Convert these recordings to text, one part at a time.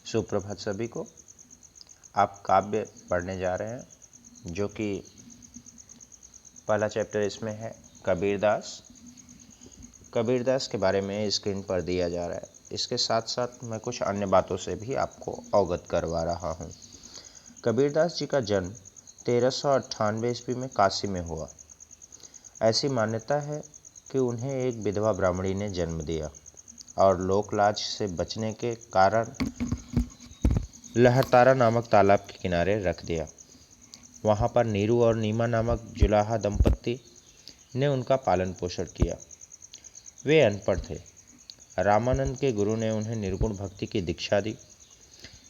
सुप्रभात सभी को। आप काव्य पढ़ने जा रहे हैं जो कि पहला चैप्टर इसमें है कबीरदास। कबीरदास के बारे में स्क्रीन पर दिया जा रहा है। इसके साथ साथ मैं कुछ अन्य बातों से भी आपको अवगत करवा रहा हूँ। कबीरदास जी का जन्म 1398 ईस्वी में काशी में हुआ। ऐसी मान्यता है कि उन्हें एक विधवा ब्राह्मणी ने जन्म दिया और लोकलाज से बचने के कारण लहरतारा नामक तालाब के किनारे रख दिया। वहाँ पर नीरू और नीमा नामक जुलाहा दंपत्ति ने उनका पालन पोषण किया। वे अनपढ़ थे। रामानंद के गुरु ने उन्हें निर्गुण भक्ति की दीक्षा दी।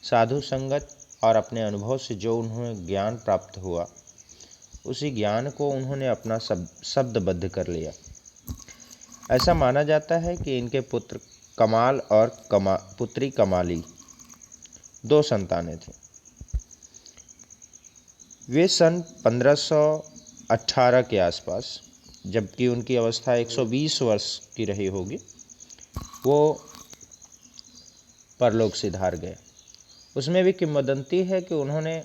साधु संगत और अपने अनुभव से जो उन्हें ज्ञान प्राप्त हुआ, उसी ज्ञान को उन्होंने अपना शब्दबद्ध कर लिया। ऐसा माना जाता है कि इनके पुत्र कमाल और पुत्री कमाली 2 संतानें थीं। वे सन 1518 के आसपास, जबकि उनकी अवस्था 120 वर्ष की रही होगी, वो परलोक सिधार गए। उसमें भी किंवदंती है कि उन्होंने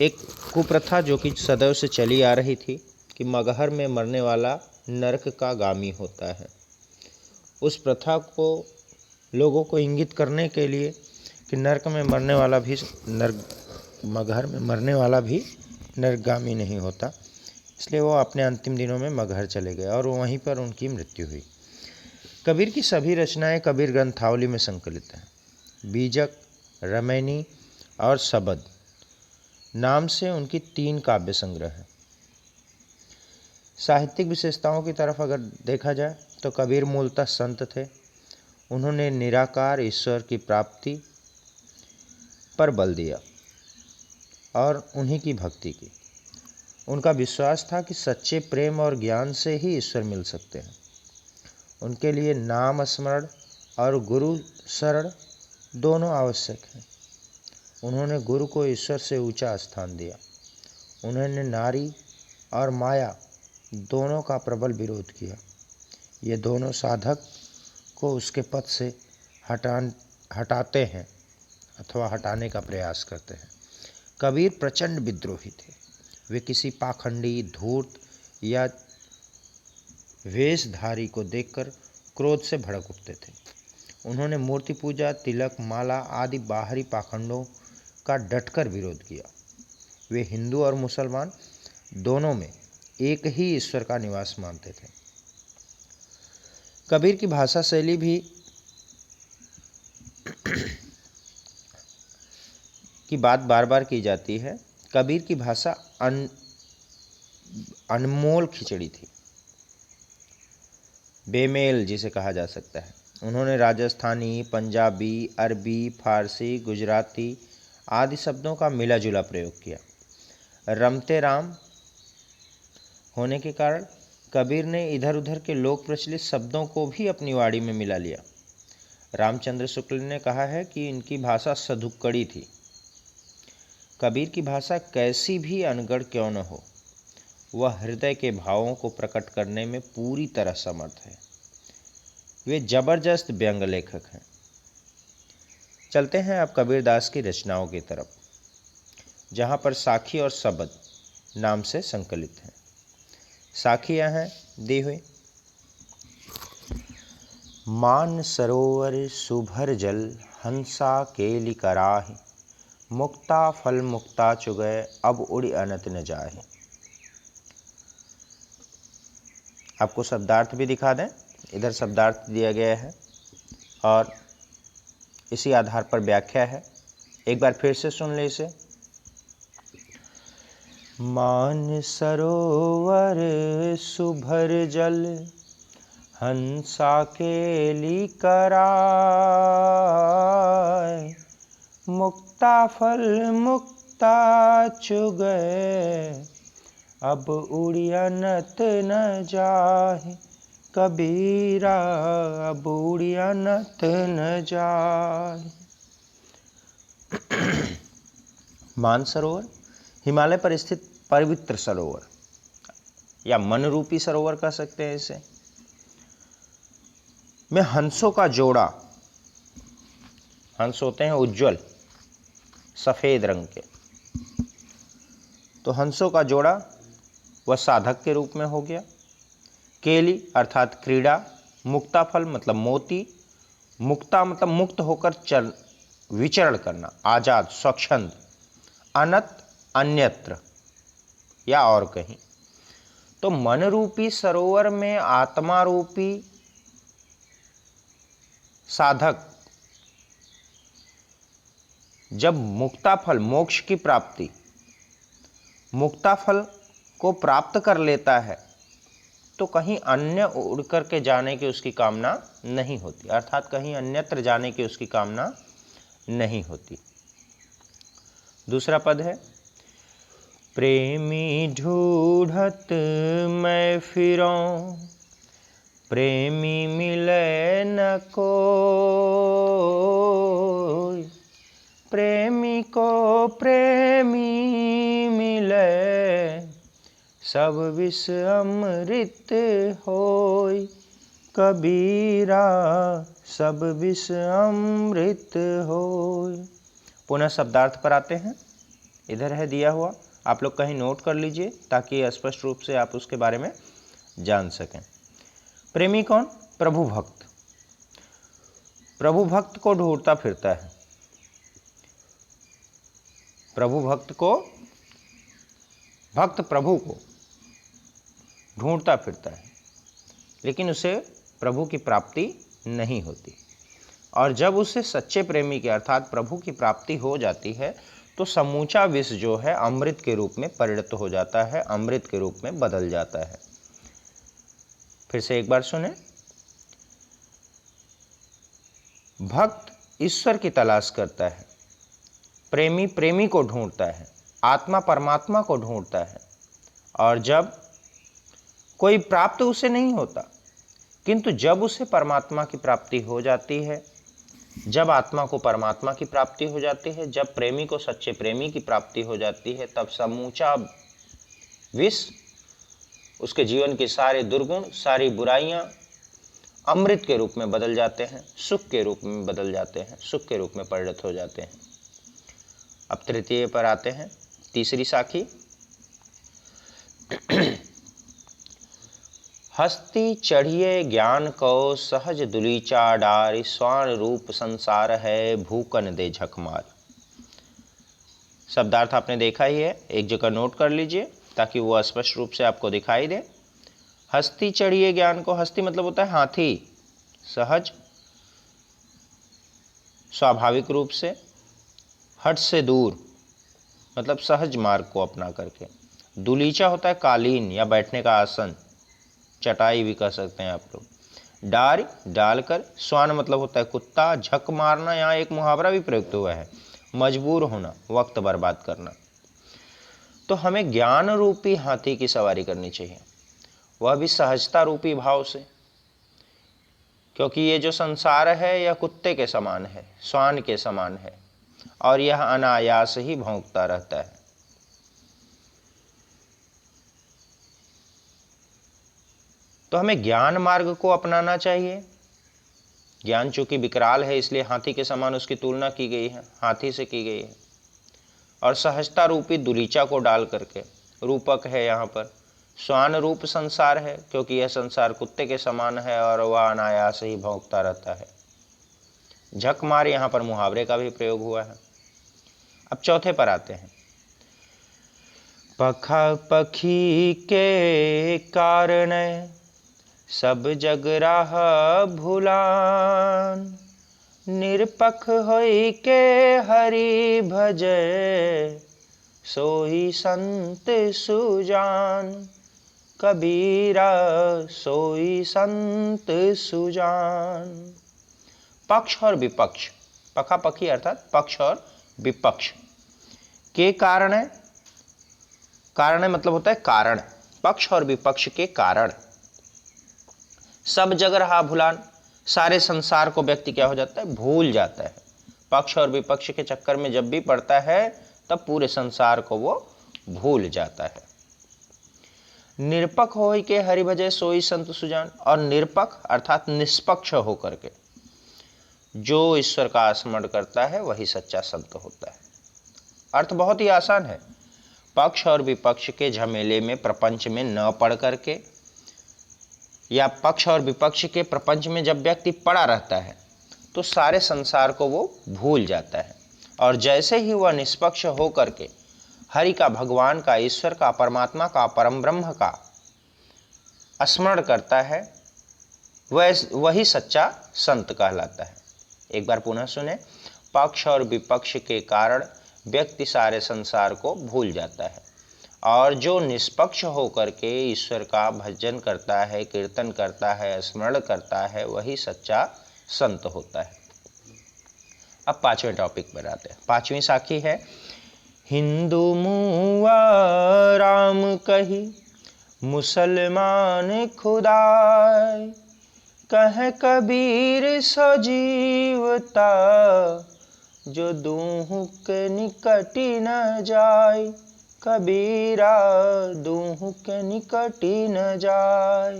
एक कुप्रथा जो कि सदैव से चली आ रही थी कि मगहर में मरने वाला नरक का गामी होता है, उस प्रथा को लोगों को इंगित करने के लिए कि नरक में मरने वाला भी मगहर में मरने वाला भी नरकगामी नहीं होता, इसलिए वो अपने अंतिम दिनों में मगहर चले गए और वहीं पर उनकी मृत्यु हुई। कबीर की सभी रचनाएं कबीर ग्रंथावली में संकलित हैं। बीजक, रमैनी और सबद नाम से उनकी 3 काव्य संग्रह हैं। साहित्यिक विशेषताओं की तरफ अगर देखा जाए तो कबीर मूलतः संत थे। उन्होंने निराकार ईश्वर की प्राप्ति पर बल दिया और उन्हीं की भक्ति की। उनका विश्वास था कि सच्चे प्रेम और ज्ञान से ही ईश्वर मिल सकते हैं। उनके लिए नाम स्मरण और गुरु शरण दोनों आवश्यक हैं। उन्होंने गुरु को ईश्वर से ऊंचा स्थान दिया। उन्होंने नारी और माया दोनों का प्रबल विरोध किया। ये दोनों साधक को उसके पथ से हटाते हैं अथवा हटाने का प्रयास करते हैं। कबीर प्रचंड विद्रोही थे। वे किसी पाखंडी, धूर्त या वेशधारी को देखकर क्रोध से भड़क उठते थे। उन्होंने मूर्ति पूजा, तिलक, माला आदि बाहरी पाखंडों का डटकर विरोध किया। वे हिंदू और मुसलमान दोनों में एक ही ईश्वर का निवास मानते थे। कबीर की भाषा शैली भी की बात बार बार की जाती है। कबीर की भाषा अनमोल खिचड़ी थी, बेमेल जिसे कहा जा सकता है। उन्होंने राजस्थानी, पंजाबी, अरबी, फारसी, गुजराती आदि शब्दों का मिला जुला प्रयोग किया। रमते राम होने के कारण कबीर ने इधर उधर के लोक प्रचलित शब्दों को भी अपनी वाणी में मिला लिया। रामचंद्र शुक्ल ने कहा है कि इनकी भाषा सधुक्कड़ी थी। कबीर की भाषा कैसी भी अनगढ़ क्यों न हो, वह हृदय के भावों को प्रकट करने में पूरी तरह समर्थ है। वे जबरदस्त व्यंग लेखक हैं। चलते हैं अब कबीरदास की रचनाओं की तरफ, जहाँ पर साखी और सबद नाम से संकलित हैं। साखियाँ हैं दी हुई। मान सरोवर सुभर जल, हंसा केली कराहि, मुक्ता फल मुक्ता चुगय, अब उड़ि अनत न जाहि। आपको शब्दार्थ भी दिखा दें। इधर शब्दार्थ दिया गया है और इसी आधार पर व्याख्या है। एक बार फिर से सुन ले इसे। मान सरोवर सुभर जल, हंसा केली कराय, मुक्ता फल मुक्ता चुगय, अब उड़ि अनत न जाहि। कबीरा अब उड़ि अनत न जाहि। मानसरोवर हिमालय पर स्थित पवित्र सरोवर या मन रूपी सरोवर कह सकते हैं इसे, में हंसों का जोड़ा, हंस होते हैं उज्जवल सफेद रंग के। तो हंसों का जोड़ा वह साधक के रूप में हो गया। केली अर्थात क्रीड़ा, मुक्ता फल मतलब मोती, मुक्ता मतलब मुक्त होकर चल विचरण करना, आजाद स्वच्छंद, अनत अन्यत्र या और कहीं। तो मन रूपी सरोवर में आत्मा रूपी साधक जब मुक्ता फल मोक्ष की प्राप्ति, मुक्ता फल को प्राप्त कर लेता है तो कहीं अन्य उड़ करके जाने की उसकी कामना नहीं होती, अर्थात कहीं अन्यत्र जाने की उसकी कामना नहीं होती। दूसरा पद है, प्रेमी ढूढ़त मैं फिरौं, प्रेमी मिले न कोई, प्रेमी को प्रेमी मिले, सब विष अमृत होय, कबीरा सब विष अमृत होय। पुनः शब्दार्थ पर आते हैं, इधर है दिया हुआ, आप लोग कहीं नोट कर लीजिए ताकि स्पष्ट रूप से आप उसके बारे में जान सकें। प्रेमी कौन? प्रभु भक्त। प्रभु भक्त को ढूंढता फिरता है, प्रभु भक्त को, भक्त प्रभु को ढूंढता फिरता है, लेकिन उसे प्रभु की प्राप्ति नहीं होती। और जब उसे सच्चे प्रेमी के अर्थात प्रभु की प्राप्ति हो जाती है तो समूचा विष जो है अमृत के रूप में परिणत हो जाता है, अमृत के रूप में बदल जाता है। फिर से एक बार सुने, भक्त ईश्वर की तलाश करता है, प्रेमी प्रेमी को ढूंढता है, आत्मा परमात्मा को ढूंढता है, और जब कोई प्राप्त उसे नहीं होता, किंतु जब उसे परमात्मा की प्राप्ति हो जाती है, जब आत्मा को परमात्मा की प्राप्ति हो जाती है, जब प्रेमी को सच्चे प्रेमी की प्राप्ति हो जाती है, तब समूचा विष, उसके जीवन की सारे दुर्गुण, सारी बुराइयां अमृत के रूप में बदल जाते हैं, सुख के रूप में बदल जाते हैं, सुख के रूप में परिणत हो जाते हैं। अब तृतीय पर आते हैं, तीसरी साखी। हस्ती चढ़िए ज्ञान को सहज दुलीचा डार, स्वान रूप संसार है भूकन दे झकमार। शब्दार्थ आपने देखा ही है, एक जगह नोट कर लीजिए ताकि वो स्पष्ट रूप से आपको दिखाई दे। हस्ती चढ़िए ज्ञान को, हस्ती मतलब होता है हाथी, सहज स्वाभाविक रूप से, हट से दूर मतलब सहज मार्ग को अपना करके, दुलीचा होता है कालीन या बैठने का आसन, चटाई भी कह सकते हैं आप लोग, डार डालकर, स्वान मतलब होता है कुत्ता, झक मारना, यहाँ एक मुहावरा भी प्रयुक्त हुआ है, मजबूर होना, वक्त बर्बाद करना। तो हमें ज्ञान रूपी हाथी की सवारी करनी चाहिए, वह भी सहजता रूपी भाव से, क्योंकि ये जो संसार है यह कुत्ते के समान है, स्वान के समान है, और यह अनायास ही भौंकता रहता है। तो हमें ज्ञान मार्ग को अपनाना चाहिए। ज्ञान चूंकि विकराल है इसलिए हाथी के समान उसकी तुलना की गई है, हाथी से की गई है, और सहजता रूपी दुलीचा को डाल करके, रूपक है यहाँ पर, स्वान रूप संसार है क्योंकि यह संसार कुत्ते के समान है और वह अनायास ही भौंकता रहता है। झक मार यहाँ पर मुहावरे का भी प्रयोग हुआ है। अब चौथे पर आते हैं, पखा पखी के कारण सब जग राह भुलान, निरपख होई के हरि भजय, सोई संत सुजान, कबीरा सोई संत सुजान। पक्ष और विपक्ष, पखा पखी अर्थात पक्ष और विपक्ष के कारण है, कारण मतलब होता है कारण, पक्ष और विपक्ष के कारण। सब जग रहा भुलान, सारे संसार को व्यक्ति क्या हो जाता है, भूल जाता है। पक्ष और विपक्ष के चक्कर में जब भी पड़ता है तब पूरे संसार को वो भूल जाता है। निरपक होय के हरि भजय सोई संत सुजान, और निरपक अर्थात निष्पक्ष होकर के, जो ईश्वर का स्मरण करता है वही सच्चा संत होता है। अर्थ बहुत ही आसान है। पक्ष और विपक्ष के झमेले में प्रपंच में न पड़ करके, या पक्ष और विपक्ष के प्रपंच में जब व्यक्ति पड़ा रहता है तो सारे संसार को वो भूल जाता है, और जैसे ही वह निष्पक्ष हो करके हरि का, भगवान का, ईश्वर का, परमात्मा का, परम ब्रह्म का स्मरण करता है, वही सच्चा संत कहलाता है। एक बार पुनः सुने। पक्ष और विपक्ष के कारण व्यक्ति सारे संसार को भूल जाता है, और जो निष्पक्ष होकर के ईश्वर का भजन करता है, कीर्तन करता है, स्मरण करता है, वही सच्चा संत होता है। अब पांचवें टॉपिक पर आते हैं। पांचवी साखी है, हिंदू मुआ राम कही, मुसलमान खुदाय, कह कबीर सजीवता, जो दूह के निकटी न जाय, कबीरा दूह के निकटी न जाय।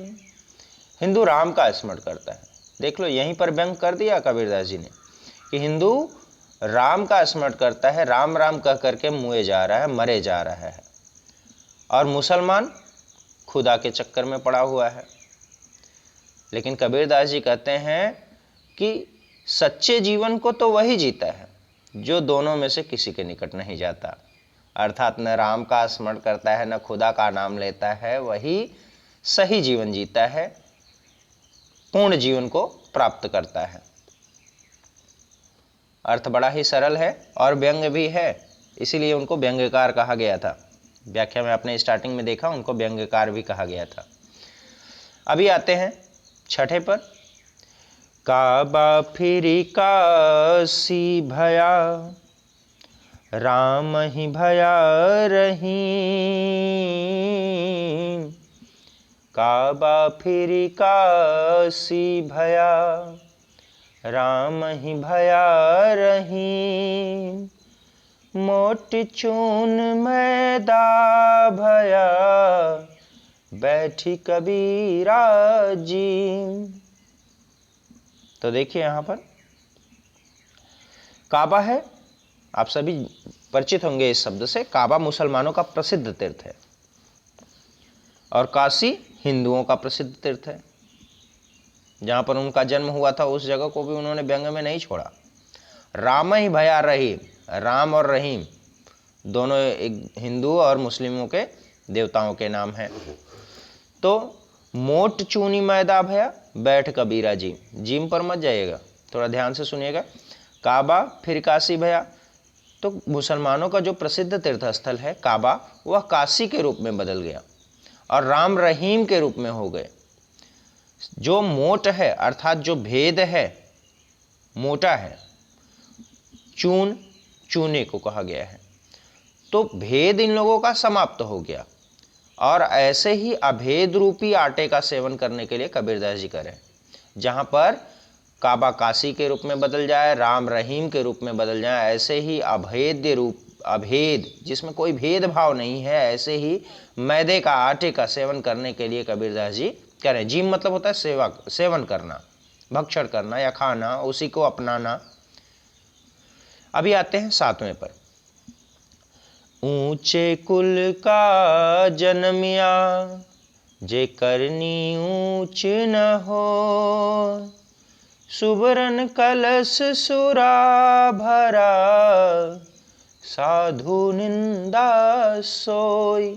हिंदू राम का स्मरण करता है। देख लो, यहीं पर व्यंग कर दिया कबीरदास जी ने कि हिंदू राम का स्मरण करता है, राम राम कह करके मुए जा रहा है, मरे जा रहा है, और मुसलमान खुदा के चक्कर में पड़ा हुआ है। लेकिन कबीरदास जी कहते हैं कि सच्चे जीवन को तो वही जीता है जो दोनों में से किसी के निकट नहीं जाता, अर्थात न राम का स्मरण करता है न खुदा का नाम लेता है, वही सही जीवन जीता है, पूर्ण जीवन को प्राप्त करता है। अर्थ बड़ा ही सरल है और व्यंग्य भी है, इसीलिए उनको व्यंग्यकार कहा गया था। व्याख्या में आपने स्टार्टिंग में देखा, उनको व्यंग्यकार भी कहा गया था। अभी आते हैं छठे पर। काबा फिरी काशी भया, राम ही भया रहीम, काबा फिरी काशी भया, राम ही भया रहीम, मोट चून मैदा भया, बैठी कबीरा जी। तो देखिए यहां पर काबा है, आप सभी परिचित होंगे इस शब्द से। काबा मुसलमानों का प्रसिद्ध तीर्थ है और काशी हिंदुओं का प्रसिद्ध तीर्थ है। जहां पर उनका जन्म हुआ था उस जगह को भी उन्होंने व्यंग में नहीं छोड़ा। राम ही भया रहीम, राम और रहीम दोनों एक हिंदू और मुस्लिमों के देवताओं के नाम हैं। तो मोट चूनी मैदा भया, बैठ कबीरा जी, जिम पर मत जाइएगा, थोड़ा ध्यान से सुनिएगा। काबा फिर काशी भया, तो मुसलमानों का जो प्रसिद्ध तीर्थ स्थल है काबा, वह काशी के रूप में बदल गया और राम रहीम के रूप में हो गए। जो मोट है अर्थात जो भेद है, मोटा है, चून चूने को कहा गया है, तो भेद इन लोगों का समाप्त हो गया। और ऐसे ही अभेद रूपी आटे का सेवन करने के लिए कबीरदास जी करें, जहां पर काबा काशी के रूप में बदल जाए, राम रहीम के रूप में बदल जाए, ऐसे ही अभेद्य रूप, अभेद जिसमें कोई भेदभाव नहीं है, ऐसे ही मैदे का, आटे का सेवन करने के लिए कबीरदास जी करें। जीम मतलब होता है सेवन करना, भक्षण करना या खाना, उसी को अपनाना। अभी आते हैं सातवें पर। ऊंचे कुल का जन्मिया, जे करनी ऊंच न हो, सुबरन कलश सुरा भरा, साधु निंदा सोई,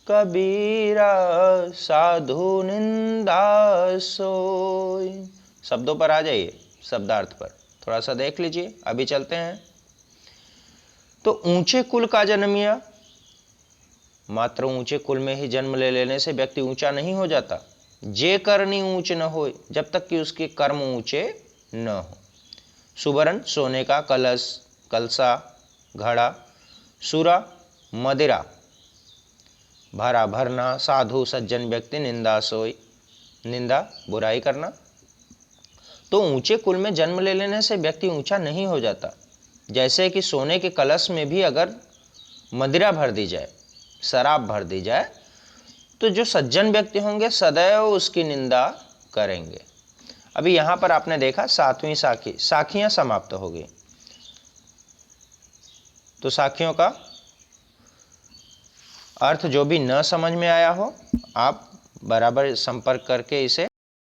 कबीरा साधु निंदा सोई। शब्दों पर आ जाइए, शब्दार्थ पर थोड़ा सा देख लीजिए। अभी चलते हैं। तो ऊंचे कुल का जन्मिया, मात्र ऊंचे कुल में ही जन्म ले लेने से व्यक्ति ऊंचा नहीं हो जाता। जे करनी ऊंच न हो, जब तक कि उसके कर्म ऊंचे न हो। सुवर्ण सोने का, कलश कलसा घड़ा, सुरा मदिरा भरा भरना, साधु सज्जन व्यक्ति निंदा सोई, निंदा बुराई करना। तो ऊंचे कुल में जन्म ले लेने से व्यक्ति ऊंचा नहीं हो जाता। जैसे कि सोने के कलश में भी अगर मदिरा भर दी जाए, शराब भर दी जाए, तो जो सज्जन व्यक्ति होंगे सदैव उसकी निंदा करेंगे। अभी यहाँ पर आपने देखा सातवीं साखी, साखियाँ समाप्त हो गई। तो साखियों का अर्थ जो भी न समझ में आया हो, आप बराबर संपर्क करके इसे